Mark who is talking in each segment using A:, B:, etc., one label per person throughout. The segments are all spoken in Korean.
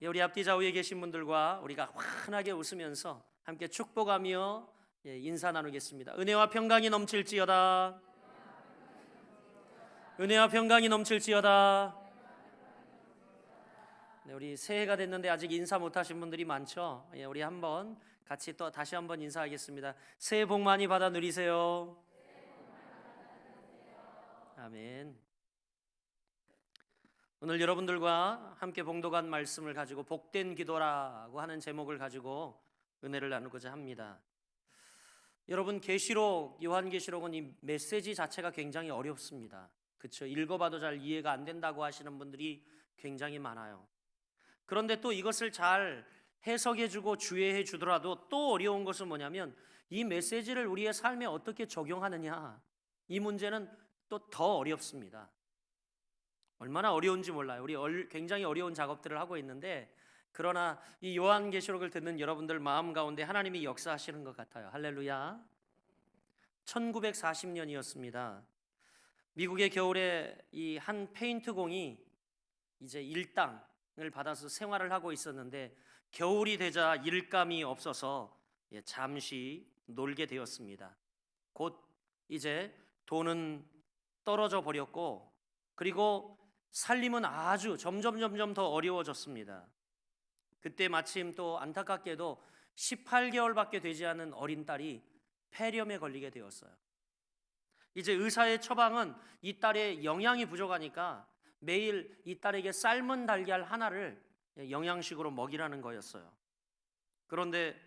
A: 우리 앞뒤 좌우에 계신 분들과 우리가 환하게 웃으면서 함께 축복하며 인사 나누겠습니다. 은혜와 평강이 넘칠지어다. 은혜와 평강이 넘칠지어다. 네, 우리 새해가 됐는데 아직 인사 못하신 분들이 많죠. 우리 한번 같이 또 다시 한번 인사하겠습니다. 새해 복 많이 받아 누리세요. 아멘. 오늘 여러분들과 함께 봉독한 말씀을 가지고 복된 기도라고 하는 제목을 가지고 은혜를 나누고자 합니다. 여러분, 계시록, 요한계시록은 이 메시지 자체가 굉장히 어렵습니다. 그렇죠? 읽어봐도 잘 이해가 안 된다고 하시는 분들이 굉장히 많아요. 그런데 또 이것을 잘 해석해주고 주의해 주더라도 또 어려운 것은 뭐냐면 이 메시지를 우리의 삶에 어떻게 적용하느냐, 이 문제는 또 더 어렵습니다. 얼마나 어려운지 몰라요. 우리 굉장히 어려운 작업들을 하고 있는데, 그러나 이 요한계시록을 듣는 여러분들 마음 가운데 하나님이 역사하시는 것 같아요. 할렐루야. 1940년이었습니다. 미국의 겨울에 이 한 페인트공이 이제 일당을 받아서 생활을 하고 있었는데, 겨울이 되자 일감이 없어서 잠시 놀게 되었습니다. 곧 이제 돈은 떨어져 버렸고, 그리고 살림은 아주 점점 더 어려워졌습니다. 그때 마침 또 안타깝게도 18개월밖에 되지 않은 어린 딸이 폐렴에 걸리게 되었어요. 이제 의사의 처방은 이 딸의 영양이 부족하니까 매일 이 딸에게 삶은 달걀 하나를 영양식으로 먹이라는 거였어요. 그런데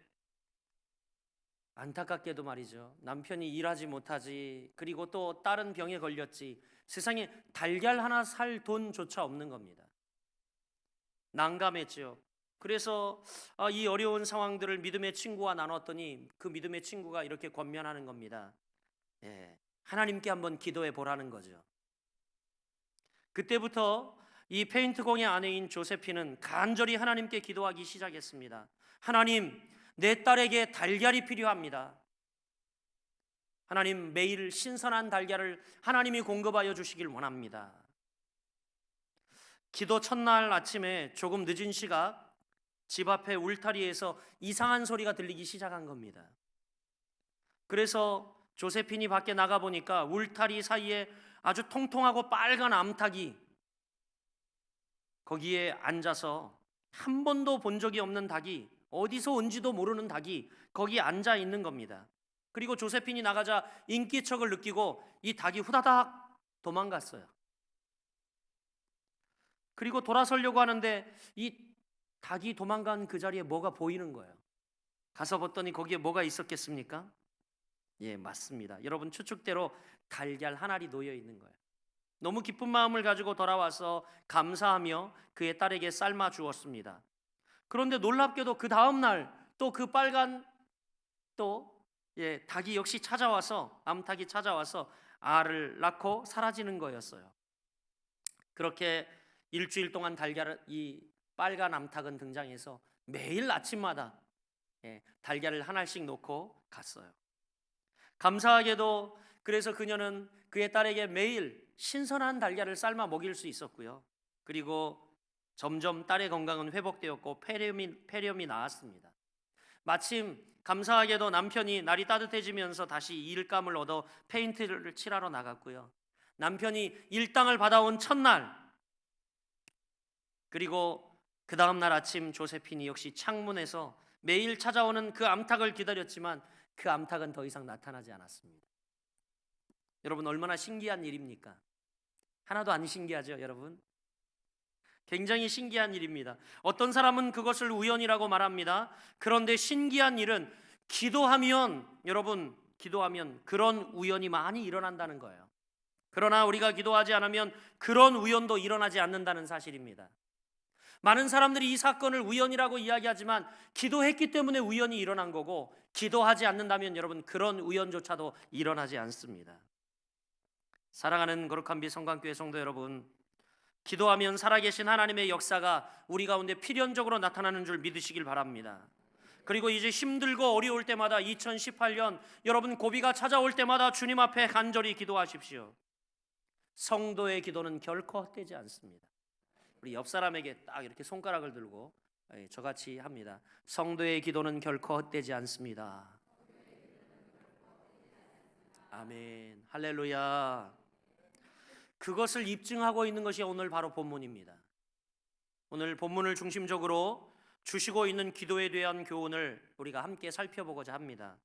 A: 안타깝게도 말이죠, 남편이 일하지 못하지, 그리고 또 딸은 병에 걸렸지, 세상에 달걀 하나 살 돈조차 없는 겁니다. 난감했죠. 그래서 이 어려운 상황들을 믿음의 친구와 나눴더니 그 믿음의 친구가 이렇게 권면하는 겁니다. 하나님께 한번 기도해 보라는 거죠. 그때부터 이 페인트공의 아내인 조세피는 간절히 하나님께 기도하기 시작했습니다. 하나님, 내 딸에게 달걀이 필요합니다. 하나님, 매일 신선한 달걀을 하나님이 공급하여 주시길 원합니다. 기도 첫날 아침에 조금 늦은 시각, 집 앞에 울타리에서 이상한 소리가 들리기 시작한 겁니다. 그래서 조세핀이 밖에 나가보니까 울타리 사이에 아주 통통하고 빨간 암탉이 거기에 앉아서, 한 번도 본 적이 없는 닭이, 어디서 온지도 모르는 닭이 거기에 앉아 있는 겁니다. 그리고 조세핀이 나가자 인기척을 느끼고 이 닭이 후다닥 도망갔어요. 그리고 돌아서려고 하는데 이 닭이 도망간 그 자리에 뭐가 보이는 거예요. 가서 봤더니 거기에 뭐가 있었겠습니까? 맞습니다. 여러분 추측대로 달걀 한 알이 놓여 있는 거예요. 너무 기쁜 마음을 가지고 돌아와서 감사하며 그의 딸에게 삶아 주었습니다. 그런데 놀랍게도 그 다음 날 또 그 빨간 닭이 역시 찾아와서, 암탉이 찾아와서 알을 낳고 사라지는 거였어요. 그렇게 일주일 동안 이 빨간 암탉은 등장해서 매일 아침마다 달걀을 한 알씩 놓고 갔어요. 감사하게도 그래서 그녀는 그의 딸에게 매일 신선한 달걀을 삶아 먹일 수 있었고요. 그리고 점점 딸의 건강은 회복되었고 폐렴이 나았습니다. 마침 감사하게도 남편이 날이 따뜻해지면서 다시 일감을 얻어 페인트를 칠하러 나갔고요. 남편이 일당을 받아온 첫날, 그리고 그 다음날 아침 조세핀이 역시 창문에서 매일 찾아오는 그 암탉을 기다렸지만 그 암탉은 더 이상 나타나지 않았습니다. 여러분, 얼마나 신기한 일입니까? 하나도 안 신기하죠, 여러분? 굉장히 신기한 일입니다. 어떤 사람은 그것을 우연이라고 말합니다. 그런데 신기한 일은 기도하면 그런 우연이 많이 일어난다는 거예요. 그러나 우리가 기도하지 않으면 그런 우연도 일어나지 않는다는 사실입니다. 많은 사람들이 이 사건을 우연이라고 이야기하지만 기도했기 때문에 우연이 일어난 거고, 기도하지 않는다면 여러분 그런 우연조차도 일어나지 않습니다. 사랑하는 거룩한 비성강교회 성도 여러분, 기도하면 살아계신 하나님의 역사가 우리 가운데 필연적으로 나타나는 줄 믿으시길 바랍니다. 그리고 이제 힘들고 어려울 때마다 2018년 여러분 고비가 찾아올 때마다 주님 앞에 간절히 기도하십시오. 성도의 기도는 결코 헛되지 않습니다. 우리 옆 사람에게 딱 이렇게 손가락을 들고 저같이 합니다. 성도의 기도는 결코 헛되지 않습니다. 아멘. 할렐루야. 그것을 입증하고 있는 것이 오늘 바로 본문입니다. 오늘 본문을 중심적으로 주시고 있는 기도에 대한 교훈을 우리가 함께 살펴보고자 합니다.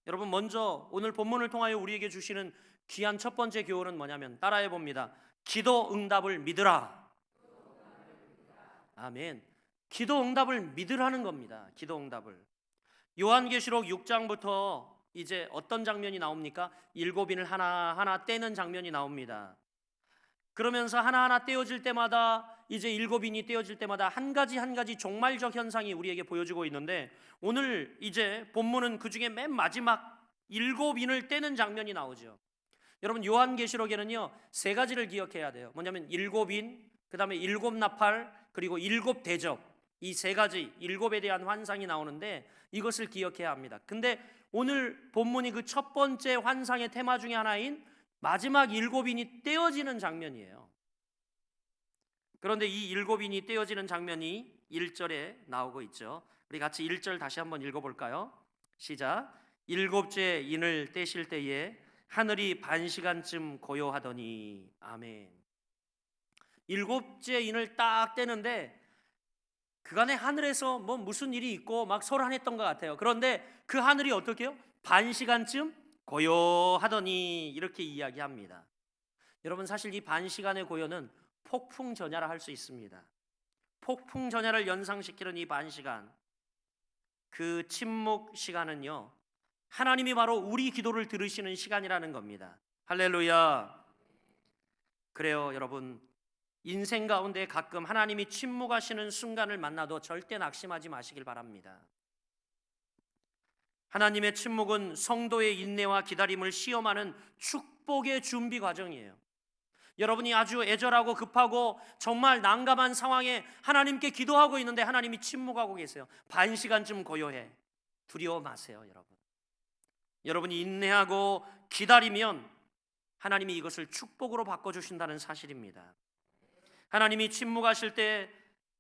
A: 여러분, 먼저 오늘 본문을 통하여 우리에게 주시는 귀한 첫 번째 교훈은 뭐냐면, 따라해 봅니다. 기도 응답을 믿으라. 아멘. 기도 응답을 믿으라는 겁니다. 기도 응답을. 요한계시록 6장부터 이제 어떤 장면이 나옵니까? 7인을 하나하나 떼는 장면이 나옵니다. 그러면서 하나하나 떼어질 때마다, 이제 7인이 떼어질 때마다 한 가지 한 가지 종말적 현상이 우리에게 보여지고 있는데, 오늘 이제 본문은 그 중에 맨 마지막 7인을 떼는 장면이 나오죠. 여러분, 요한계시록에는요 3가지를 기억해야 돼요. 뭐냐면 7인, 그 다음에 7나팔, 그리고 7대접, 이 3가지 7에 대한 환상이 나오는데 이것을 기억해야 합니다. 근데 오늘 본문이 그 첫 번째 환상의 테마 중에 하나인 마지막 7인이 떼어지는 장면이에요. 그런데 이 7인이 떼어지는 장면이 1절에 나오고 있죠. 우리 같이 1절 다시 한번 읽어볼까요? 시작. 7째 인을 떼실 때에 하늘이 반시간쯤 고요하더니. 아멘. 7째 인을 딱 떼는데 그간에 하늘에서 뭐 무슨 일이 있고 막 소란했던 것 같아요. 그런데 그 하늘이 어떻게 해요? 반시간쯤 고요하더니 이렇게 이야기합니다. 여러분, 사실 이 반시간의 고요는 폭풍전야라 할 수 있습니다. 폭풍전야를 연상시키는 이 반시간, 그 침묵 시간은요 하나님이 바로 우리 기도를 들으시는 시간이라는 겁니다. 할렐루야. 그래요, 여러분, 인생 가운데 가끔 하나님이 침묵하시는 순간을 만나도 절대 낙심하지 마시길 바랍니다. 하나님의 침묵은 성도의 인내와 기다림을 시험하는 축복의 준비 과정이에요. 여러분이 아주 애절하고 급하고 정말 난감한 상황에 하나님께 기도하고 있는데 하나님이 침묵하고 계세요. 반시간쯤 고요해. 두려워 마세요, 여러분. 여러분이 인내하고 기다리면 하나님이 이것을 축복으로 바꿔주신다는 사실입니다. 하나님이 침묵하실 때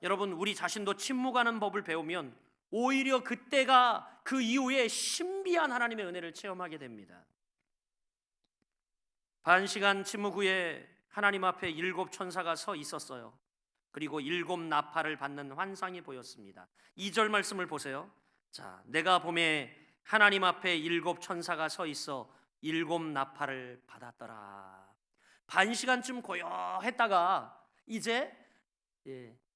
A: 여러분, 우리 자신도 침묵하는 법을 배우면 오히려 그때가 그 이후에 신비한 하나님의 은혜를 체험하게 됩니다. 반시간 침묵 후에 하나님 앞에 7천사가 서 있었어요. 그리고 7나팔을 받는 환상이 보였습니다. 2절 말씀을 보세요. 자, 내가 봄에 하나님 앞에 7천사가 서 있어 7나팔을 받았더라. 반시간쯤 고요했다가 이제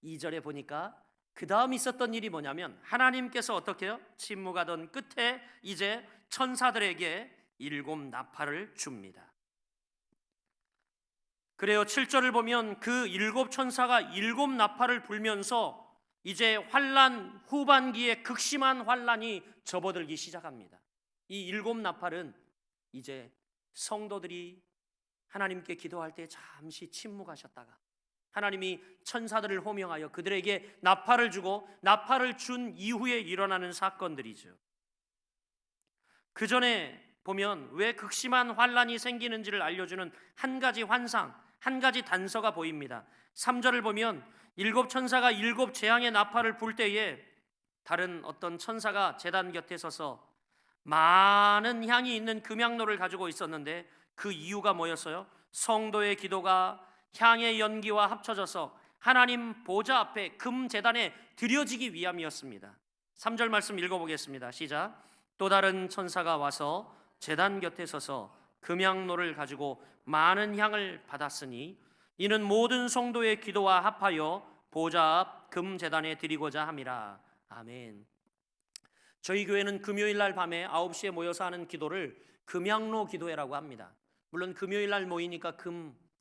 A: 2절에 보니까 그 다음 있었던 일이 뭐냐면 하나님께서 어떻게 해요? 침묵하던 끝에 이제 천사들에게 7나팔을 줍니다. 그래요, 7절을 보면 그 7천사가 7나팔을 불면서 이제 환란 후반기에 극심한 환란이 접어들기 시작합니다. 이 7나팔은 이제 성도들이 하나님께 기도할 때 잠시 침묵하셨다가 하나님이 천사들을 호명하여 그들에게 나팔을 주고 나팔을 준 이후에 일어나는 사건들이죠. 그 전에 보면 왜 극심한 환란이 생기는지를 알려주는 한 가지 환상, 한 가지 단서가 보입니다. 3절을 보면 7천사가 7재앙의 나팔을 불 때에 다른 어떤 천사가 제단 곁에 서서 많은 향이 있는 금향로를 가지고 있었는데 그 이유가 뭐였어요? 성도의 기도가 향의 연기와 합쳐져서 하나님 보좌 앞에 금제단에 드려지기 위함이었습니다. 3절 말씀 읽어보겠습니다. 시작. 또 다른 천사가 와서 제단 곁에 서서 금향로를 가지고 많은 향을 받았으니 이는 모든 성도의 기도와 합하여 보좌 앞 금제단에 드리고자 함이라. 아멘. 저희 교회는 금요일 날 밤에 9시에 모여서 하는 기도를 금향로 기도회라고 합니다. 물론 금요일 날 모이니까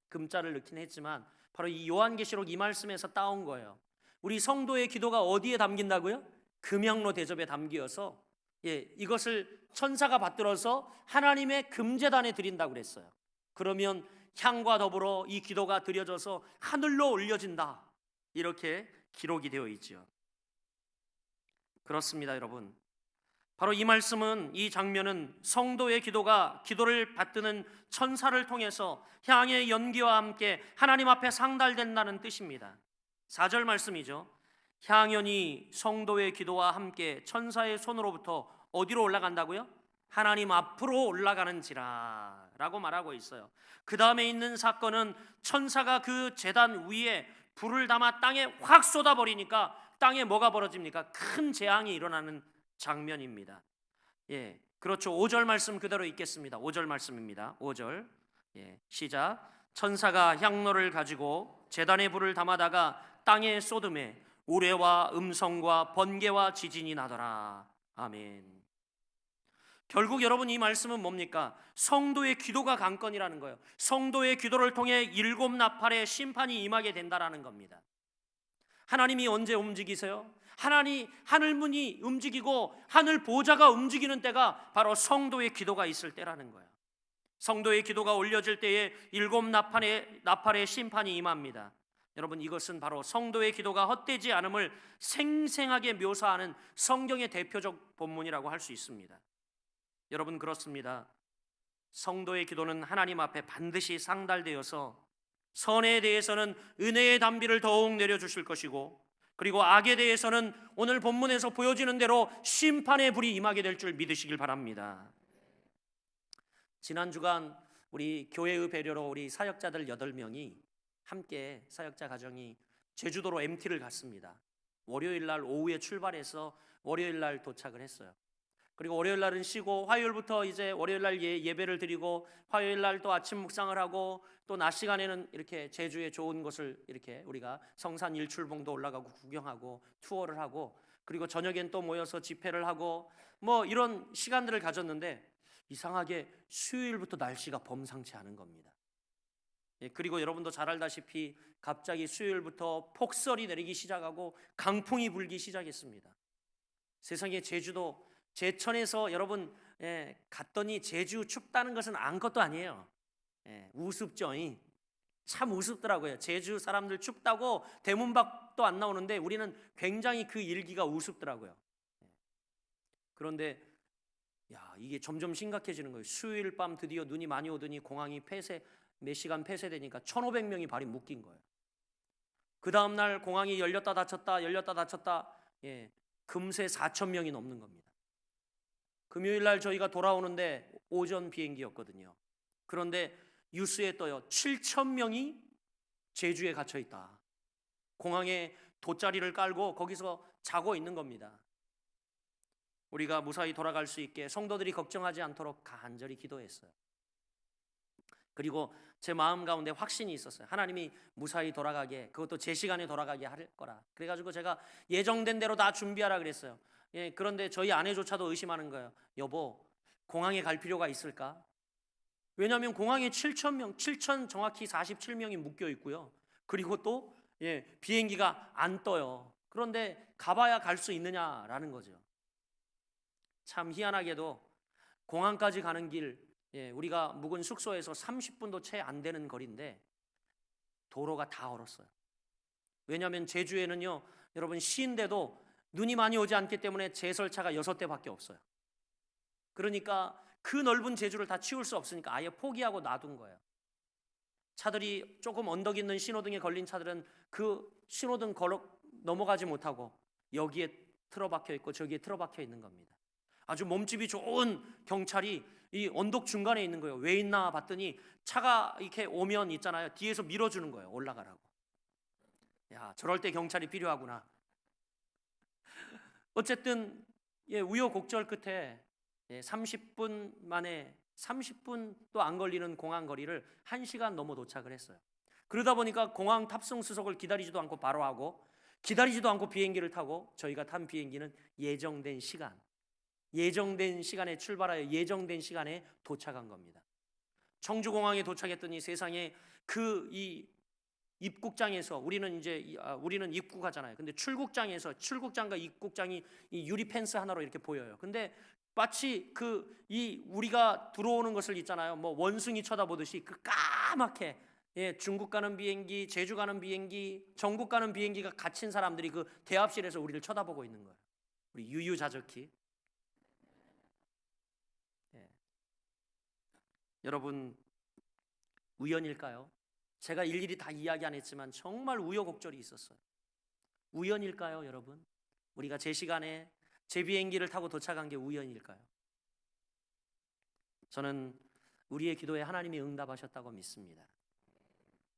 A: 금자를 넣긴 했지만 바로 이 요한계시록 이 말씀에서 따온 거예요. 우리 성도의 기도가 어디에 담긴다고요? 금향로 대접에 담겨서 이것을 천사가 받들어서 하나님의 금제단에 드린다고 그랬어요. 그러면 향과 더불어 이 기도가 드려져서 하늘로 올려진다, 이렇게 기록이 되어 있죠. 그렇습니다, 여러분. 바로 이 말씀은, 이 장면은 성도의 기도를 받드는 천사를 통해서 향의 연기와 함께 하나님 앞에 상달된다는 뜻입니다. 4절 말씀이죠. 향연이 성도의 기도와 함께 천사의 손으로부터 어디로 올라간다고요? 하나님 앞으로 올라가는지라 라고 말하고 있어요. 그 다음에 있는 사건은 천사가 그 제단 위에 불을 담아 땅에 확 쏟아버리니까 땅에 뭐가 벌어집니까? 큰 재앙이 일어나는 장면입니다. 예, 그렇죠. 5절 말씀 그대로 읽겠습니다. 5절 말씀입니다. 5절. 예, 시작. 천사가 향로를 가지고 제단에 불을 담아다가 땅에 쏟음에 우레와 음성과 번개와 지진이 나더라. 아멘. 결국 여러분 이 말씀은 뭡니까? 성도의 기도가 관건이라는 거예요. 성도의 기도를 통해 일곱 나팔의 심판이 임하게 된다라는 겁니다. 하나님이 언제 움직이세요? 하늘 문이 움직이고 하늘 보좌가 움직이는 때가 바로 성도의 기도가 있을 때라는 거예요. 성도의 기도가 올려질 때에 일곱 나팔의 심판이 임합니다. 여러분, 이것은 바로 성도의 기도가 헛되지 않음을 생생하게 묘사하는 성경의 대표적 본문이라고 할 수 있습니다. 여러분, 그렇습니다. 성도의 기도는 하나님 앞에 반드시 상달되어서 선에 대해서는 은혜의 담비를 더욱 내려주실 것이고, 그리고 악에 대해서는 오늘 본문에서 보여지는 대로 심판의 불이 임하게 될 줄 믿으시길 바랍니다. 지난 주간 우리 교회의 배려로 우리 사역자들 8명이 함께 사역자 가정이 제주도로 MT를 갔습니다. 월요일 날 오후에 출발해서 월요일 날 도착을 했어요. 그리고 월요일 날은 쉬고 화요일부터 이제 월요일 날 예배를 드리고 화요일 날 또 아침 묵상을 하고 또 낮 시간에는 이렇게 제주의 좋은 곳을 이렇게 우리가 성산 일출봉도 올라가고 구경하고 투어를 하고, 그리고 저녁엔 또 모여서 집회를 하고 뭐 이런 시간들을 가졌는데, 이상하게 수요일부터 날씨가 범상치 않은 겁니다. 그리고 여러분도 잘 알다시피 갑자기 수요일부터 폭설이 내리기 시작하고 강풍이 불기 시작했습니다. 세상에 제주도 제천에서 여러분 갔더니 제주 춥다는 것은 아무것도 아니에요. 우습죠. 참 우습더라고요. 제주 사람들 춥다고 대문 밖도 안 나오는데 우리는 굉장히 그 일기가 우습더라고요. 그런데 이게 점점 심각해지는 거예요. 수요일 밤 드디어 눈이 많이 오더니 공항이 몇 시간 폐쇄되니까 1,500명이 발이 묶인 거예요. 그 다음날 공항이 열렸다 닫혔다 금세 4,000명이 넘는 겁니다. 금요일 날 저희가 돌아오는데 오전 비행기였거든요. 그런데 뉴스에 떠요. 7,000명이 제주에 갇혀 있다. 공항에 돗자리를 깔고 거기서 자고 있는 겁니다. 우리가 무사히 돌아갈 수 있게 성도들이 걱정하지 않도록 간절히 기도했어요. 그리고 제 마음 가운데 확신이 있었어요. 하나님이 무사히 돌아가게, 그것도 제 시간에 돌아가게 할 거라. 그래가지고 제가 예정된 대로 다 준비하라 그랬어요. 그런데 저희 아내조차도 의심하는 거예요. 여보, 공항에 갈 필요가 있을까? 왜냐하면 공항에 7,000 정확히 47명이 묶여 있고요. 그리고 또 비행기가 안 떠요. 그런데 가봐야 갈 수 있느냐라는 거죠. 참 희한하게도 공항까지 가는 길, 우리가 묵은 숙소에서 30분도 채 안 되는 거리인데 도로가 다 얼었어요. 왜냐하면 제주에는요, 여러분 시인데도 눈이 많이 오지 않기 때문에 제설차가 6대밖에 없어요. 그러니까 그 넓은 제주를 다 치울 수 없으니까 아예 포기하고 놔둔 거예요. 차들이 조금 언덕 있는 신호등에 걸린 차들은 그 신호등 넘어가지 못하고 여기에 틀어박혀 있고 저기에 틀어박혀 있는 겁니다. 아주 몸집이 좋은 경찰이 이 언덕 중간에 있는 거예요. 왜 있나 봤더니 차가 이렇게 오면 있잖아요. 뒤에서 밀어주는 거예요. 올라가라고. 저럴 때 경찰이 필요하구나. 어쨌든 우여곡절 끝에 30분 만에 30분도 안 걸리는 공항 거리를 1시간 넘어 도착을 했어요. 그러다 보니까 공항 탑승 수속을 기다리지도 않고 바로 하고, 기다리지도 않고 비행기를 타고, 저희가 탄 비행기는 예정된 시간에 출발하여 예정된 시간에 도착한 겁니다. 청주공항에 도착했더니 세상에 이 입국장에서 우리는 입국하잖아요. 근데 출국장과 입국장이 이 유리 펜스 하나로 이렇게 보여요. 근데 마치 우리가 들어오는 것을 있잖아요. 뭐 원숭이 쳐다보듯이 그 까맣게 중국 가는 비행기, 제주 가는 비행기, 전국 가는 비행기가 갇힌 사람들이 그 대합실에서 우리를 쳐다보고 있는 거예요. 우리 유유자적히. 여러분, 우연일까요? 제가 일일이 다 이야기 안 했지만 정말 우여곡절이 있었어요. 우연일까요, 여러분? 우리가 제 시간에 제 비행기를 타고 도착한 게 우연일까요? 저는 우리의 기도에 하나님이 응답하셨다고 믿습니다.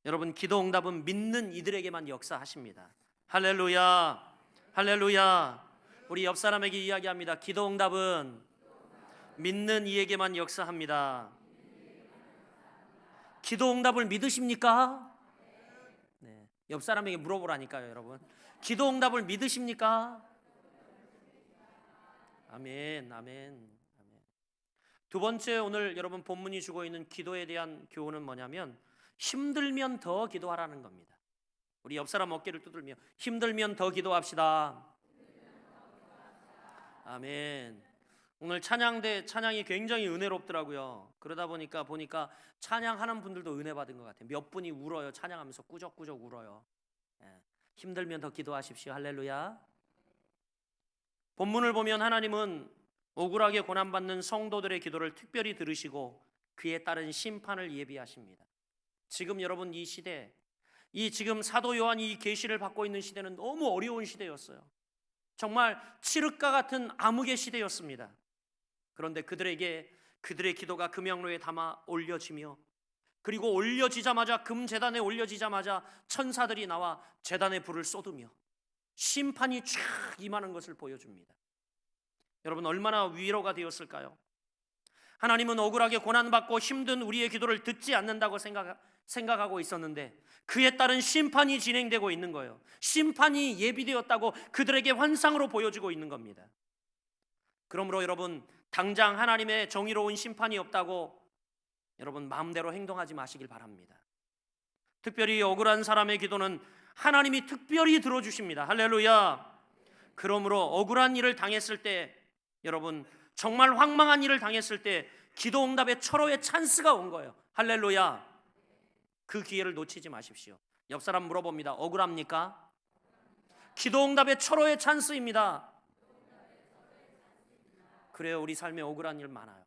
A: 여러분, 기도 응답은 믿는 이들에게만 역사하십니다. 할렐루야, 할렐루야. 우리 옆 사람에게 이야기합니다. 기도 응답은 믿는 이에게만 역사합니다. 기도 응답을 믿으십니까? 네, 옆 사람에게 물어보라니까요, 여러분. 기도 응답을 믿으십니까? 아멘, 아멘. 두 번째, 오늘 여러분 본문이 주고 있는 기도에 대한 교훈은 뭐냐면 힘들면 더 기도하라는 겁니다. 우리 옆 사람 어깨를 두들며 힘들면 더 기도합시다. 아멘. 오늘 찬양이 굉장히 은혜롭더라고요. 그러다 보니까 찬양하는 분들도 은혜 받은 것 같아요. 몇 분이 울어요. 찬양하면서 꾸적꾸적 울어요. 힘들면 더 기도하십시오. 할렐루야. 본문을 보면 하나님은 억울하게 고난받는 성도들의 기도를 특별히 들으시고 그에 따른 심판을 예비하십니다. 지금 여러분 이 시대, 이 지금 사도 요한이 이 계시를 받고 있는 시대는 너무 어려운 시대였어요. 정말 칠흑과 같은 암흑의 시대였습니다. 그런데 그들의 기도가 금영로에 담아 올려지며, 그리고 올려지자마자 금제단에 올려지자마자 천사들이 나와 제단에 불을 쏟으며 심판이 쫙 임하는 것을 보여줍니다. 여러분, 얼마나 위로가 되었을까요? 하나님은 억울하게 고난받고 힘든 우리의 기도를 듣지 않는다고 생각하고 있었는데 그에 따른 심판이 진행되고 있는 거예요. 심판이 예비되었다고 그들에게 환상으로 보여지고 있는 겁니다. 그러므로 여러분, 당장 하나님의 정의로운 심판이 없다고 여러분 마음대로 행동하지 마시길 바랍니다. 특별히 억울한 사람의 기도는 하나님이 특별히 들어주십니다. 할렐루야. 그러므로 억울한 일을 당했을 때, 여러분 정말 황망한 일을 당했을 때 기도 응답의 철호의 찬스가 온 거예요. 할렐루야. 그 기회를 놓치지 마십시오. 옆 사람 물어봅니다. 억울합니까? 기도 응답의 철호의 찬스입니다. 그래요, 우리 삶에 억울한 일 많아요.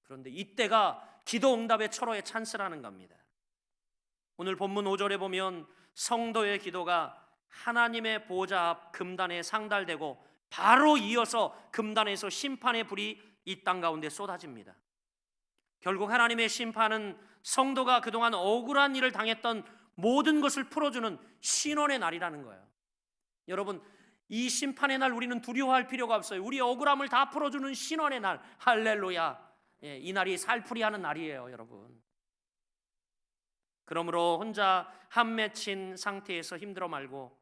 A: 그런데 이때가 기도 응답의 철호의 찬스라는 겁니다. 오늘 본문 5절에 보면 성도의 기도가 하나님의 보좌 앞 금단에 상달되고 바로 이어서 금단에서 심판의 불이 이 땅 가운데 쏟아집니다. 결국 하나님의 심판은 성도가 그동안 억울한 일을 당했던 모든 것을 풀어주는 신원의 날이라는 거예요. 여러분, 이 심판의 날 우리는 두려워할 필요가 없어요. 우리의 억울함을 다 풀어주는 신원의 날. 할렐루야. 이 날이 살풀이하는 날이에요, 여러분. 그러므로 혼자 한 맺힌 상태에서 힘들어 말고,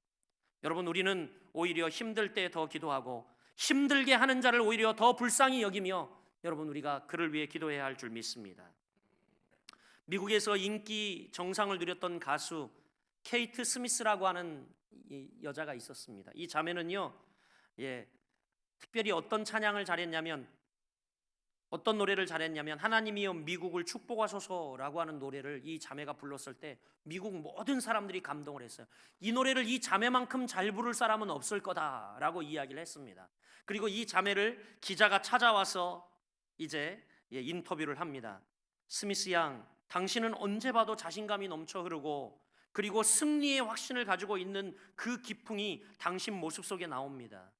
A: 여러분, 우리는 오히려 힘들 때 더 기도하고 힘들게 하는 자를 오히려 더 불쌍히 여기며, 여러분, 우리가 그를 위해 기도해야 할 줄 믿습니다. 미국에서 인기 정상을 누렸던 가수 케이트 스미스라고 하는 이 여자가 있었습니다. 이 자매는요, 특별히 어떤 노래를 잘했냐면 하나님이여 미국을 축복하소서라고 하는 노래를 이 자매가 불렀을 때 미국 모든 사람들이 감동을 했어요. 이 노래를 이 자매만큼 잘 부를 사람은 없을 거다라고 이야기를 했습니다. 그리고 이 자매를 기자가 찾아와서 이제 인터뷰를 합니다. 스미스 양, 당신은 언제 봐도 자신감이 넘쳐 흐르고 그리고 승리의 확신을 가지고 있는 그 기풍이 당신 모습 속에 나옵니다.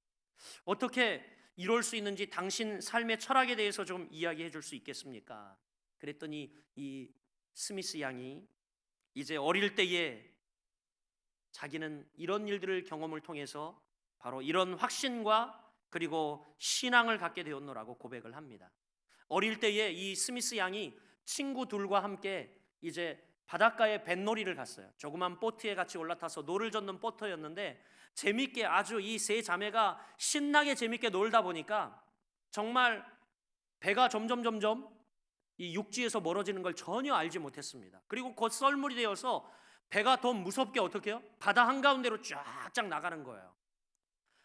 A: 어떻게 이럴 수 있는지 당신 삶의 철학에 대해서 좀 이야기해 줄 수 있겠습니까? 그랬더니 이 스미스 양이 이제 어릴 때에 자기는 이런 일들을 경험을 통해서 바로 이런 확신과 그리고 신앙을 갖게 되었노라고 고백을 합니다. 어릴 때에 이 스미스 양이 친구들과 함께 이제 바닷가에 뱃놀이를 갔어요. 조그만 보트에 같이 올라타서 노를 젓는 보트였는데 재밌게 아주 이 세 자매가 신나게 재밌게 놀다 보니까 정말 배가 점점 이 육지에서 멀어지는 걸 전혀 알지 못했습니다. 그리고 곧 썰물이 되어서 배가 더 무섭게 어떻게 해요? 바다 한가운데로 쫙쫙 나가는 거예요.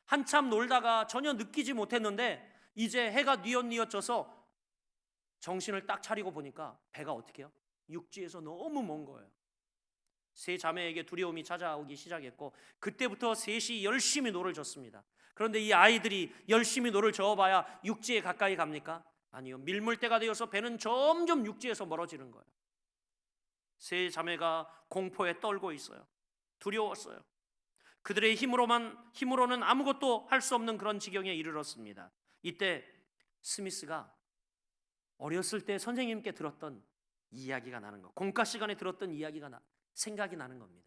A: 한참 놀다가 전혀 느끼지 못했는데 이제 해가 뉘엿뉘엿 져서 정신을 딱 차리고 보니까 배가 어떻게 해요? 육지에서 너무 먼 거예요. 세 자매에게 두려움이 찾아오기 시작했고 그때부터 셋이 열심히 노를 젓습니다. 그런데 이 아이들이 열심히 노를 저어봐야 육지에 가까이 갑니까? 아니요. 밀물대가 되어서 배는 점점 육지에서 멀어지는 거예요. 세 자매가 공포에 떨고 있어요. 두려웠어요. 그들의 힘으로는 아무것도 할 수 없는 그런 지경에 이르렀습니다. 이때 스미스가 어렸을 때 선생님께 들었던 이야기가 나는 거, 공과 시간에 들었던 이야기가 생각이 나는 겁니다.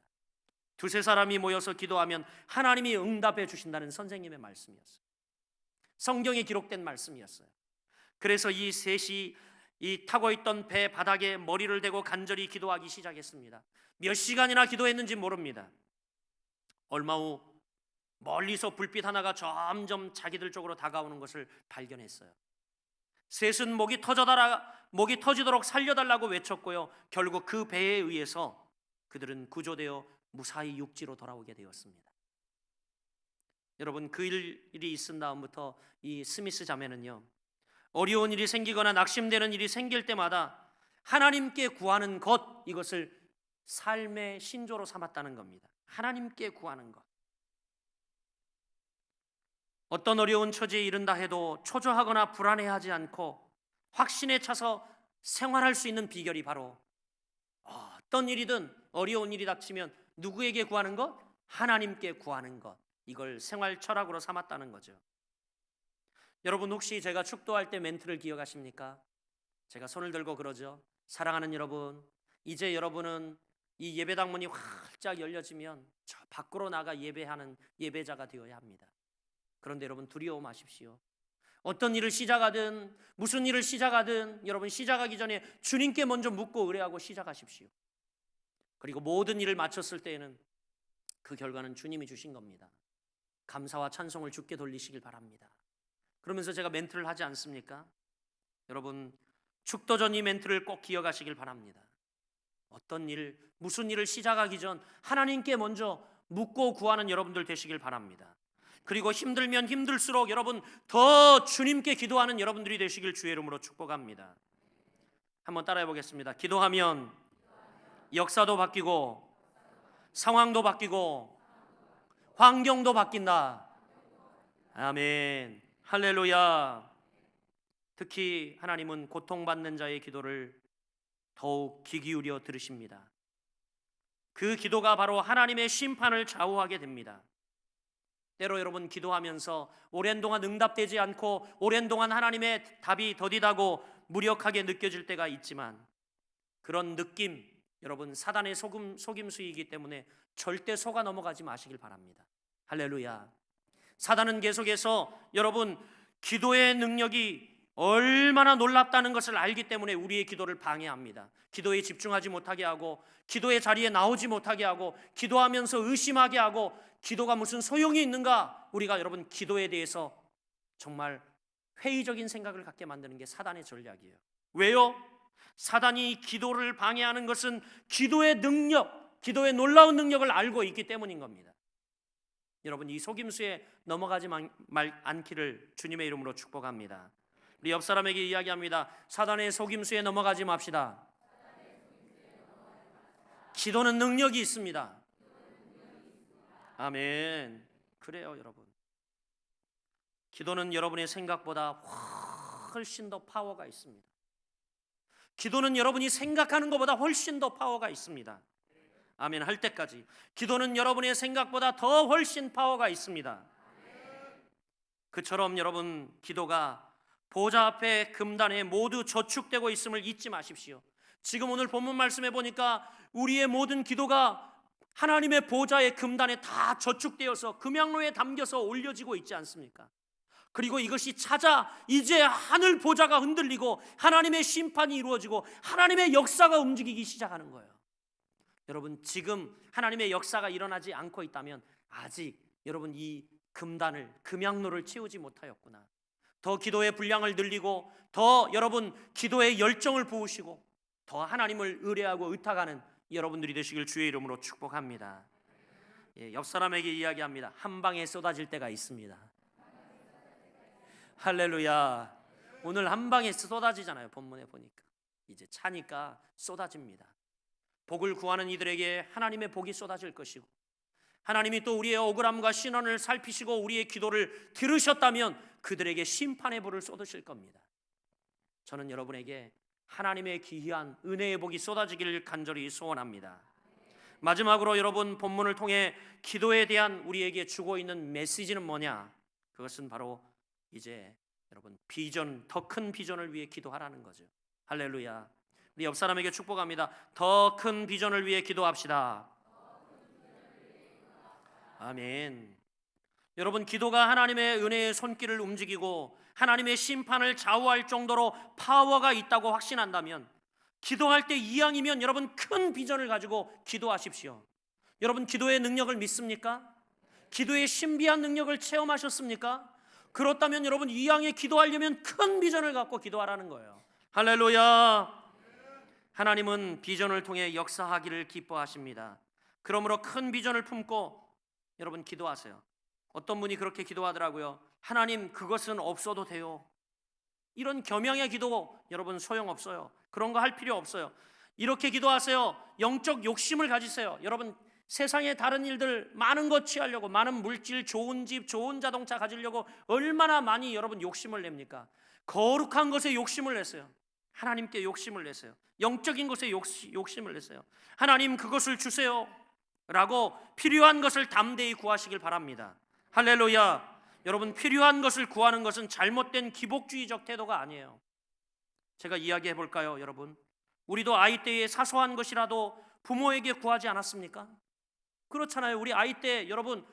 A: 두세 사람이 모여서 기도하면 하나님이 응답해 주신다는 선생님의 말씀이었어요. 성경에 기록된 말씀이었어요. 그래서 이 셋이 이 타고 있던 배 바닥에 머리를 대고 간절히 기도하기 시작했습니다. 몇 시간이나 기도했는지 모릅니다. 얼마 후 멀리서 불빛 하나가 점점 자기들 쪽으로 다가오는 것을 발견했어요. 셋은 목이 터지도록 살려달라고 외쳤고요, 결국 그 배에 의해서 그들은 구조되어 무사히 육지로 돌아오게 되었습니다. 여러분, 그 일이 있은 다음부터 이 스미스 자매는요, 어려운 일이 생기거나 낙심되는 일이 생길 때마다 하나님께 구하는 것, 이것을 삶의 신조로 삼았다는 겁니다. 하나님께 구하는 것. 어떤 어려운 처지에 이른다 해도 초조하거나 불안해하지 않고 확신에 차서 생활할 수 있는 비결이 바로 어떤 일이든 어려운 일이 닥치면 누구에게 구하는 것? 하나님께 구하는 것. 이걸 생활 철학으로 삼았다는 거죠. 여러분, 혹시 제가 축도할 때 멘트를 기억하십니까? 제가 손을 들고 그러죠. 사랑하는 여러분, 이제 여러분은 이 예배당문이 활짝 열려지면 저 밖으로 나가 예배하는 예배자가 되어야 합니다. 그런데 여러분, 두려워 마십시오. 어떤 일을 시작하든 무슨 일을 시작하든 여러분, 시작하기 전에 주님께 먼저 묻고 의뢰하고 시작하십시오. 그리고 모든 일을 마쳤을 때에는 그 결과는 주님이 주신 겁니다. 감사와 찬송을 주께 돌리시길 바랍니다. 그러면서 제가 멘트를 하지 않습니까? 여러분, 축도 전 이 멘트를 꼭 기억하시길 바랍니다. 어떤 일, 무슨 일을 시작하기 전 하나님께 먼저 묻고 구하는 여러분들 되시길 바랍니다. 그리고 힘들면 힘들수록 여러분 더 주님께 기도하는 여러분들이 되시길 주의 이름으로 축복합니다. 한번 따라해 보겠습니다. 기도하면 역사도 바뀌고 상황도 바뀌고 환경도 바뀐다. 아멘. 할렐루야. 특히 하나님은 고통받는 자의 기도를 더욱 귀 기울여 들으십니다. 그 기도가 바로 하나님의 심판을 좌우하게 됩니다. 때로 여러분, 기도하면서 오랜 동안 응답되지 않고 오랜 동안 하나님의 답이 더디다고 무력하게 느껴질 때가 있지만, 그런 느낌, 여러분, 사단의 속임수이기 때문에 절대 속아 넘어가지 마시길 바랍니다. 할렐루야. 사단은 계속해서 여러분, 기도의 능력이 얼마나 놀랍다는 것을 알기 때문에 우리의 기도를 방해합니다. 기도에 집중하지 못하게 하고, 기도의 자리에 나오지 못하게 하고, 기도하면서 의심하게 하고, 기도가 무슨 소용이 있는가? 우리가 여러분, 기도에 대해서 정말 회의적인 생각을 갖게 만드는 게 사단의 전략이에요. 왜요? 사단이 기도를 방해하는 것은 기도의 능력, 기도의 놀라운 능력을 알고 있기 때문인 겁니다. 여러분, 이 속임수에 넘어가지 않기를 주님의 이름으로 축복합니다. 우리 옆 사람에게 이야기합니다. 사단의 속임수에 넘어가지 맙시다. 기도는 능력이 있습니다. 아멘. 그래요, 여러분. 기도는 여러분의 생각보다 훨씬 더 파워가 있습니다. 기도는 여러분이 생각하는 것보다 훨씬 더 파워가 있습니다. 아멘 할 때까지. 기도는 여러분의 생각보다 더 훨씬 파워가 있습니다. 그처럼 여러분, 기도가 보좌 앞에 금단에 모두 저축되고 있음을 잊지 마십시오. 지금 오늘 본문 말씀해 보니까 우리의 모든 기도가 하나님의 보좌의 금단에 다 저축되어서 금양로에 담겨서 올려지고 있지 않습니까? 그리고 이것이 찾아 이제 하늘 보좌가 흔들리고 하나님의 심판이 이루어지고 하나님의 역사가 움직이기 시작하는 거예요. 여러분, 지금 하나님의 역사가 일어나지 않고 있다면 아직 여러분 이 금단을, 금양로를 채우지 못하였구나. 더 기도의 분량을 늘리고 더 여러분 기도의 열정을 부으시고 더 하나님을 의뢰하고 의탁하는 여러분들이 되시길 주의 이름으로 축복합니다. 옆 사람에게 이야기합니다. 한 방에 쏟아질 때가 있습니다. 할렐루야. 오늘 한 방에 쏟아지잖아요. 본문에 보니까 이제 차니까 쏟아집니다. 복을 구하는 이들에게 하나님의 복이 쏟아질 것이고, 하나님이 또 우리의 억울함과 신원을 살피시고 우리의 기도를 들으셨다면 그들에게 심판의 불을 쏟으실 겁니다. 저는 여러분에게 하나님의 기이한 은혜의 복이 쏟아지기를 간절히 소원합니다. 마지막으로 여러분, 본문을 통해 기도에 대한 우리에게 주고 있는 메시지는 뭐냐? 그것은 바로 이제 여러분, 비전, 더 큰 비전을 위해 기도하라는 거죠. 할렐루야. 우리 옆 사람에게 축복합니다. 더 큰 비전을 위해 기도합시다. 아멘. 여러분, 기도가 하나님의 은혜의 손길을 움직이고 하나님의 심판을 좌우할 정도로 파워가 있다고 확신한다면, 기도할 때 이왕이면 여러분, 큰 비전을 가지고 기도하십시오. 여러분, 기도의 능력을 믿습니까? 기도의 신비한 능력을 체험하셨습니까? 그렇다면 여러분, 이왕에 기도하려면 큰 비전을 갖고 기도하라는 거예요. 할렐루야. 하나님은 비전을 통해 역사하기를 기뻐하십니다. 그러므로 큰 비전을 품고 여러분, 기도하세요. 어떤 분이 그렇게 기도하더라고요. 하나님, 그것은 없어도 돼요. 이런 겸양의 기도 여러분, 소용없어요. 그런 거 할 필요 없어요. 이렇게 기도하세요. 영적 욕심을 가지세요. 여러분, 세상의 다른 일들 많은 것 취하려고, 많은 물질, 좋은 집, 좋은 자동차 가지려고 얼마나 많이 여러분 욕심을 냅니까? 거룩한 것에 욕심을 냈어요. 하나님께 욕심을 냈어요. 영적인 것에 욕심을 냈어요. 하나님, 그것을 주세요 라고 필요한 것을 담대히 구하시길 바랍니다. 할렐루야. 여러분, 필요한 것을 구하는 것은 잘못된 기복주의적 태도가 아니에요. 제가 이야기해 볼까요? 여러분, 우리도 아이 때에 사소한 것이라도 부모에게 구하지 않았습니까? 그렇잖아요. 우리 아이 때 여러분,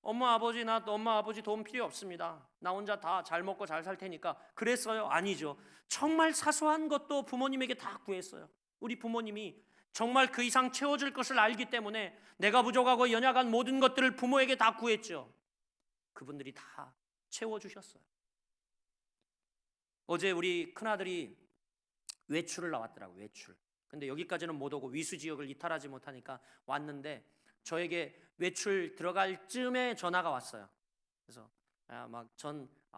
A: 엄마 아버지 도움 필요 없습니다. 나 혼자 다 잘 먹고 잘 살 테니까 그랬어요? 아니죠. 정말 사소한 것도 부모님에게 다 구했어요. 우리 부모님이 정말 그 이상 채워줄 것을 알기 때문에 내가 부족하고 연약한 모든 것들을 부모에게 다 구했죠. 그분들이 다 채워주셨어요. 어제 우리 큰아들이 외출을 나왔더라고요. 외출. 근데 여기까지는 못 오고 위수지역을 이탈하지 못하니까 왔는데, 저에게 외출 들어갈 쯤에 전화가 왔어요. 그래서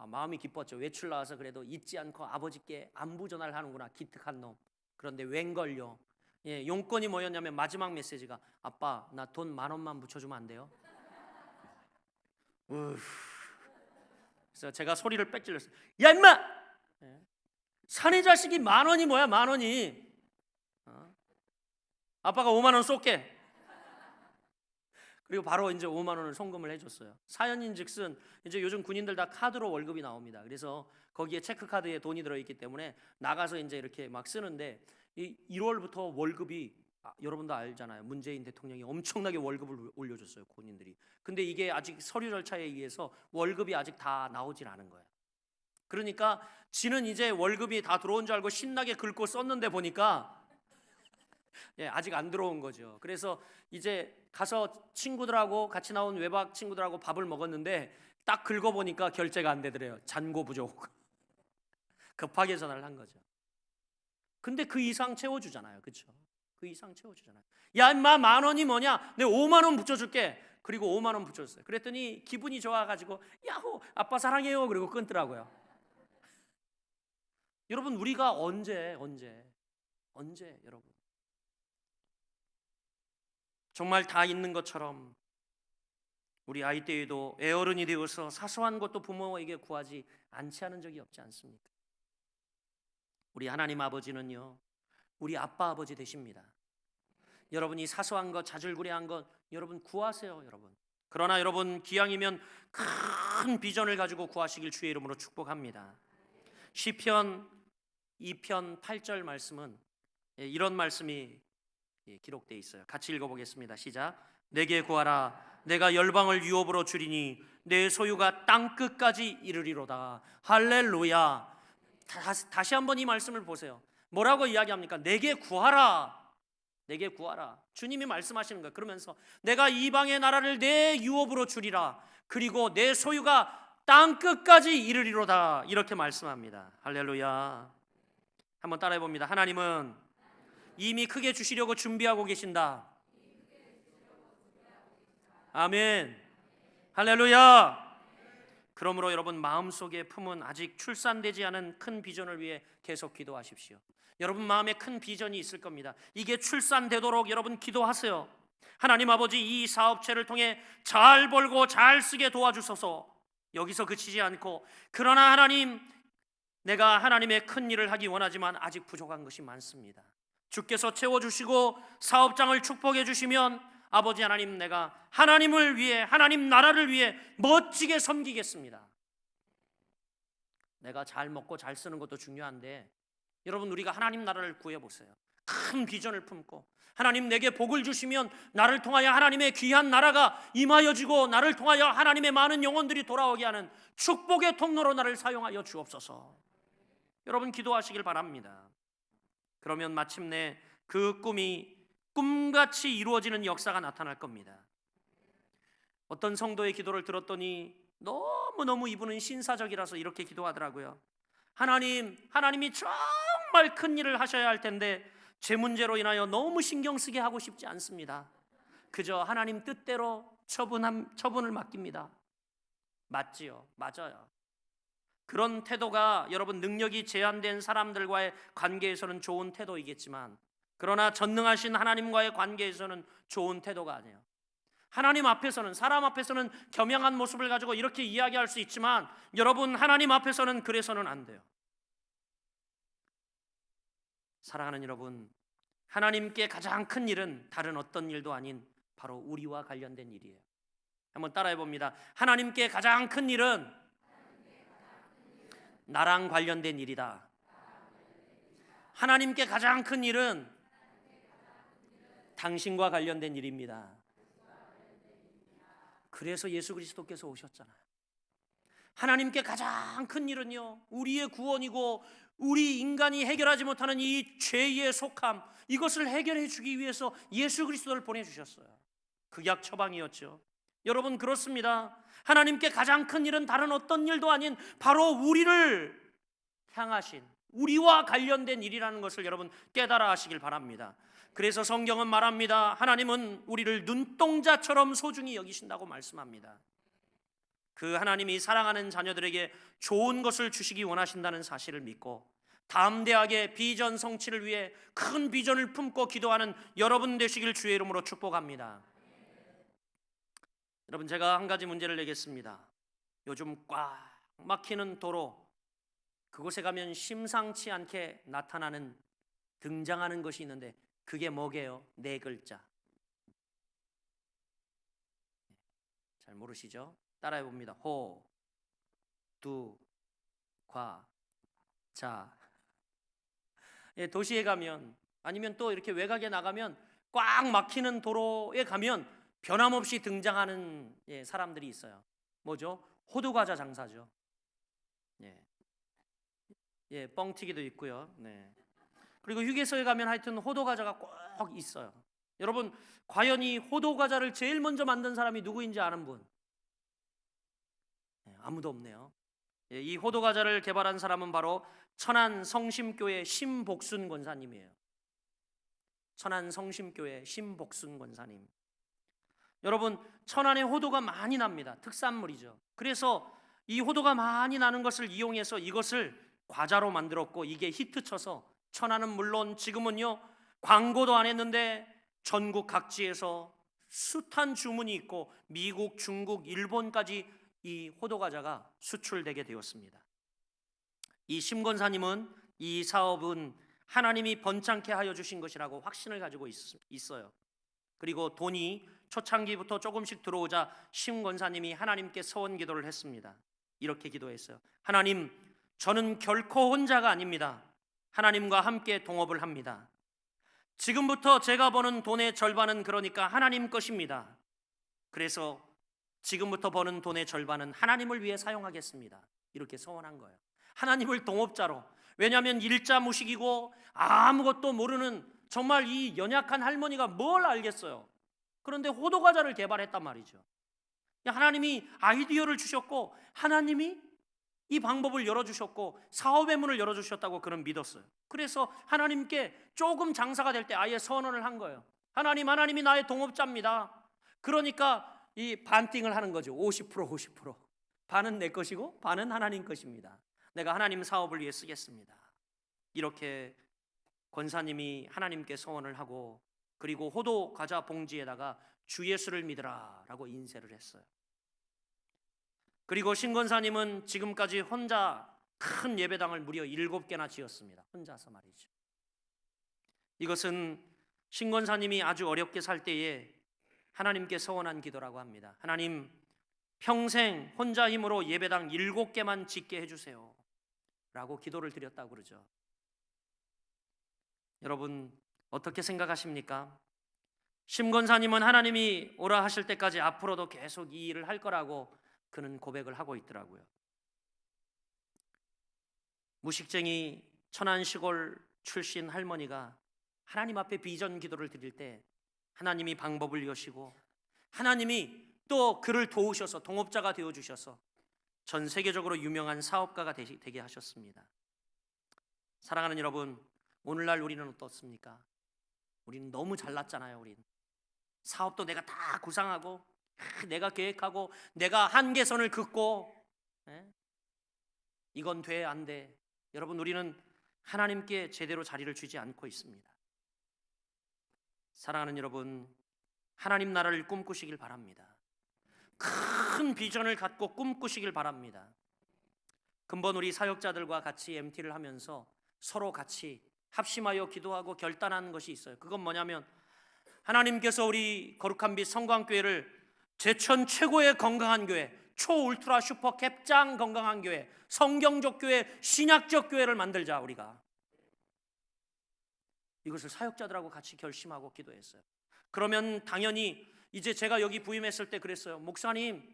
A: 마음이 기뻤죠. 외출 나와서 그래도 잊지 않고 아버지께 안부 전화를 하는구나, 기특한 놈. 그런데 웬걸요, 용건이 뭐였냐면 마지막 메시지가, 아빠, 나 돈 10,000원만 붙여주면 안 돼요? 그래서 제가 소리를 빽질렀어요. 야 임마! 사내 자식이 10,000원이 뭐야, 10,000원이. 아빠가 50,000원 쏠게. 그리고 바로 이제 50,000원을 송금을 해줬어요. 사연인즉슨 이제 요즘 군인들 다 카드로 월급이 나옵니다. 그래서 거기에 체크카드에 돈이 들어있기 때문에 나가서 이제 이렇게 막 쓰는데, 이 1월부터 월급이, 여러분도 알잖아요. 문재인 대통령이 엄청나게 월급을 올려줬어요, 군인들이. 근데 이게 아직 서류 절차에 의해서 월급이 아직 다 나오질 않은 거예요. 그러니까 지는 이제 월급이 다 들어온 줄 알고 신나게 긁고 썼는데 보니까 아직 안 들어온 거죠. 그래서 이제 가서 친구들하고 같이 나온 외박 친구들하고 밥을 먹었는데 딱 긁어보니까 결제가 안 되더래요. 잔고 부족. 급하게 전화를 한 거죠. 근데 그 이상 채워주잖아요. 그렇죠? 그 이상 채워주잖아요. 야 임마, 10,000원이 뭐냐, 내가 50,000원 붙여줄게. 그리고 50,000원 붙여줬어요. 그랬더니 기분이 좋아가지고 야호, 아빠 사랑해요, 그리고 끊더라고요. 여러분, 우리가 언제 여러분, 정말 다 있는 것처럼 우리 아이 때에도 애어른이 되어서 사소한 것도 부모에게 구하지 않지 않은 적이 없지 않습니까? 우리 하나님 아버지는요, 우리 아빠 아버지 되십니다. 여러분이 사소한 것, 자질구레한 것 여러분 구하세요, 여러분. 그러나 여러분, 기왕이면 큰 비전을 가지고 구하시길 주의 이름으로 축복합니다. 시편 2편 8절 말씀은 이런 말씀이 기록되어 있어요. 같이 읽어보겠습니다. 시작. 내게 구하라, 내가 열방을 유업으로 주리니 내 소유가 땅 끝까지 이르리로다. 할렐루야. 다시 한번 이 말씀을 보세요. 뭐라고 이야기합니까? 내게 구하라, 내게 구하라. 주님이 말씀하시는 거예요. 그러면서 내가 이방의 나라를 내 유업으로 주리라, 그리고 내 소유가 땅 끝까지 이르리로다, 이렇게 말씀합니다. 할렐루야. 한번 따라해 봅니다. 하나님은 이미 크게 주시려고 준비하고 계신다. 아멘. 할렐루야. 그러므로 여러분, 마음속에 품은 아직 출산되지 않은 큰 비전을 위해 계속 기도하십시오. 여러분 마음에 큰 비전이 있을 겁니다. 이게 출산되도록 여러분 기도하세요. 하나님 아버지, 이 사업체를 통해 잘 벌고 잘 쓰게 도와주소서. 여기서 그치지 않고, 그러나 하나님, 내가 하나님의 큰 일을 하기 원하지만 아직 부족한 것이 많습니다. 주께서 채워주시고 사업장을 축복해 주시면 아버지 하나님, 내가 하나님을 위해, 하나님 나라를 위해 멋지게 섬기겠습니다. 내가 잘 먹고 잘 쓰는 것도 중요한데 여러분, 우리가 하나님 나라를 구해보세요. 큰 비전을 품고 하나님 내게 복을 주시면 나를 통하여 하나님의 귀한 나라가 임하여지고 나를 통하여 하나님의 많은 영혼들이 돌아오게 하는 축복의 통로로 나를 사용하여 주옵소서. 여러분, 기도하시길 바랍니다. 그러면 마침내 그 꿈이 꿈같이 이루어지는 역사가 나타날 겁니다. 어떤 성도의 기도를 들었더니 너무너무 이분은 신사적이라서 이렇게 기도하더라고요. 하나님이 정말 큰 일을 하셔야 할 텐데 제 문제로 인하여 너무 신경 쓰게 하고 싶지 않습니다. 그저 하나님 뜻대로 처분을 맡깁니다. 맞지요? 맞아요. 그런 태도가 여러분, 능력이 제한된 사람들과의 관계에서는 좋은 태도이겠지만, 그러나 전능하신 하나님과의 관계에서는 좋은 태도가 아니에요. 하나님 앞에서는, 사람 앞에서는 겸양한 모습을 가지고 이렇게 이야기할 수 있지만 여러분, 하나님 앞에서는 그래서는 안 돼요. 사랑하는 여러분, 하나님께 가장 큰 일은 다른 어떤 일도 아닌 바로 우리와 관련된 일이에요. 한번 따라해 봅니다. 하나님께 가장 큰 일은 나랑 관련된 일이다. 하나님께 가장 큰 일은 당신과 관련된 일입니다. 그래서 예수 그리스도께서 오셨잖아요. 하나님께 가장 큰 일은요, 우리의 구원이고 우리 인간이 해결하지 못하는 이 죄의 속함, 이것을 해결해 주기 위해서 예수 그리스도를 보내주셨어요. 극약 처방이었죠. 여러분, 그렇습니다. 하나님께 가장 큰 일은 다른 어떤 일도 아닌 바로 우리를 향하신, 우리와 관련된 일이라는 것을 여러분 깨달아 하시길 바랍니다. 그래서 성경은 말합니다. 하나님은 우리를 눈동자처럼 소중히 여기신다고 말씀합니다. 그 하나님이 사랑하는 자녀들에게 좋은 것을 주시기 원하신다는 사실을 믿고 담대하게 비전 성취를 위해 큰 비전을 품고 기도하는 여러분 되시길 주의 이름으로 축복합니다. 여러분, 제가 한 가지 문제를 내겠습니다. 요즘 꽉 막히는 도로, 그곳에 가면 심상치 않게 나타나는, 등장하는 것이 있는데 그게 뭐게요? 4글자. 잘 모르시죠? 따라해 봅니다. 호, 두, 과, 자. 도시에 가면, 아니면 또 이렇게 외곽에 나가면 꽉 막히는 도로에 가면 변함없이 등장하는 사람들이 있어요. 뭐죠? 호두과자 장사죠. 뻥튀기도 있고요. 그리고 휴게소에 가면 하여튼 호두과자가 꼭 있어요. 여러분, 과연 이 호두과자를 제일 먼저 만든 사람이 누구인지 아는 분? 아무도 없네요. 이 호두과자를 개발한 사람은 바로 천안 성심교회 심복순 권사님이에요. 천안 성심교회 심복순 권사님. 여러분, 천안에 호두가 많이 납니다. 특산물이죠. 그래서 이 호두가 많이 나는 것을 이용해서 이것을 과자로 만들었고, 이게 히트쳐서 천안은 물론 지금은요, 광고도 안 했는데 전국 각지에서 숱한 주문이 있고 미국, 중국, 일본까지 이 호두과자가 수출되게 되었습니다. 이 심권사님은 이 사업은 하나님이 번창케 하여 주신 것이라고 확신을 가지고 있어요. 그리고 돈이 초창기부터 조금씩 들어오자 심권사님이 하나님께 서원 기도를 했습니다. 이렇게 기도했어요. 하나님, 저는 결코 혼자가 아닙니다. 하나님과 함께 동업을 합니다. 지금부터 제가 버는 돈의 절반은 그러니까 하나님 것입니다. 그래서 지금부터 버는 돈의 절반은 하나님을 위해 사용하겠습니다. 이렇게 서원한 거예요. 하나님을 동업자로. 왜냐하면 일자무식이고 아무것도 모르는 정말 이 연약한 할머니가 뭘 알겠어요. 그런데 호두과자를 개발했단 말이죠. 하나님이 아이디어를 주셨고 하나님이 이 방법을 열어주셨고 사업의 문을 열어주셨다고 그는 믿었어요. 그래서 하나님께 조금 장사가 될 때 아예 선언을 한 거예요. 하나님이 나의 동업자입니다. 그러니까 이 반띵을 하는 거죠. 50%, 50%. 반은 내 것이고 반은 하나님 것입니다. 내가 하나님 사업을 위해 쓰겠습니다. 이렇게 권사님이 하나님께 서원을 하고, 그리고 호두 과자 봉지에다가 주 예수를 믿으라 라고 인쇄를 했어요. 그리고 신권사님은 지금까지 혼자 큰 예배당을 무려 7개나 지었습니다. 혼자서 말이죠. 이것은 신권사님이 아주 어렵게 살 때에 하나님께 서원한 기도라고 합니다. 하나님, 평생 혼자 힘으로 예배당 7개만 짓게 해주세요 라고 기도를 드렸다고 그러죠. 여러분 어떻게 생각하십니까? 심권사님은 하나님이 오라 하실 때까지 앞으로도 계속 이 일을 할 거라고 그는 고백을 하고 있더라고요. 무식쟁이 천안시골 출신 할머니가 하나님 앞에 비전 기도를 드릴 때 하나님이 방법을 여시고 하나님이 또 그를 도우셔서 동업자가 되어주셔서 전 세계적으로 유명한 사업가가 되게 하셨습니다. 사랑하는 여러분, 오늘날 우리는 어떻습니까? 우리는 너무 잘났잖아요. 우린 사업도 내가 다 구상하고 내가 계획하고 내가 한계선을 긋고 이건 돼 안 돼. 여러분 우리는 하나님께 제대로 자리를 주지 않고 있습니다. 사랑하는 여러분, 하나님 나라를 꿈꾸시길 바랍니다. 큰 비전을 갖고 꿈꾸시길 바랍니다. 근본 우리 사역자들과 같이 MT를 하면서 서로 같이 합심하여 기도하고 결단한 것이 있어요. 그건 뭐냐면 하나님께서 우리 거룩한 빛 성광교회를 제천 최고의 건강한 교회, 초울트라 슈퍼 캡짱 건강한 교회, 성경적 교회, 신약적 교회를 만들자. 우리가 이것을 사역자들하고 같이 결심하고 기도했어요. 그러면 당연히 이제 제가 여기 부임했을 때 그랬어요. 목사님,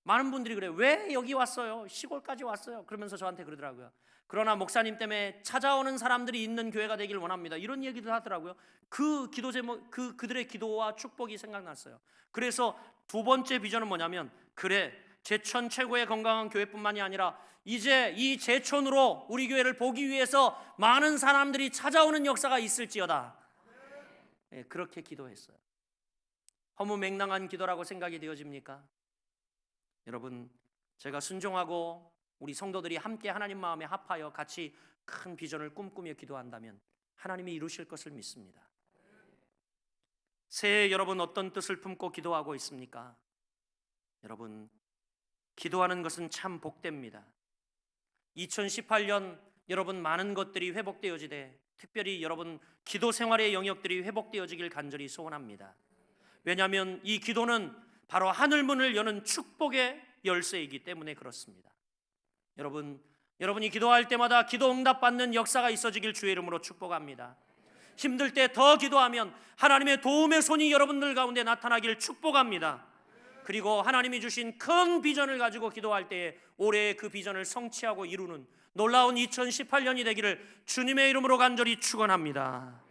A: 많은 분들이 그래요. 왜 여기 왔어요? 시골까지 왔어요. 그러면서 저한테 그러더라고요. 그러나 목사님 때문에 찾아오는 사람들이 있는 교회가 되길 원합니다. 이런 얘기도 하더라고요. 그 기도 제목, 그들의 기도와 축복이 생각났어요. 그래서 두 번째 비전은 뭐냐면, 그래, 제천 최고의 건강한 교회뿐만이 아니라 이제 이 제천으로 우리 교회를 보기 위해서 많은 사람들이 찾아오는 역사가 있을지어다. 네, 그렇게 기도했어요. 허무맹랑한 기도라고 생각이 되어집니까? 여러분, 제가 순종하고 우리 성도들이 함께 하나님 마음에 합하여 같이 큰 비전을 꿈꾸며 기도한다면 하나님이 이루실 것을 믿습니다. 새해 여러분 어떤 뜻을 품고 기도하고 있습니까? 여러분, 기도하는 것은 참 복됩니다. 2018년 여러분 많은 것들이 회복되어지되 특별히 여러분 기도 생활의 영역들이 회복되어지길 간절히 소원합니다. 왜냐하면 이 기도는 바로 하늘문을 여는 축복의 열쇠이기 때문에 그렇습니다. 여러분이 기도할 때마다 기도 응답받는 역사가 있어지길 주의 이름으로 축복합니다. 힘들 때 더 기도하면 하나님의 도움의 손이 여러분들 가운데 나타나길 축복합니다. 그리고 하나님이 주신 큰 비전을 가지고 기도할 때에 올해 그 비전을 성취하고 이루는 놀라운 2018년이 되기를 주님의 이름으로 간절히 축원합니다.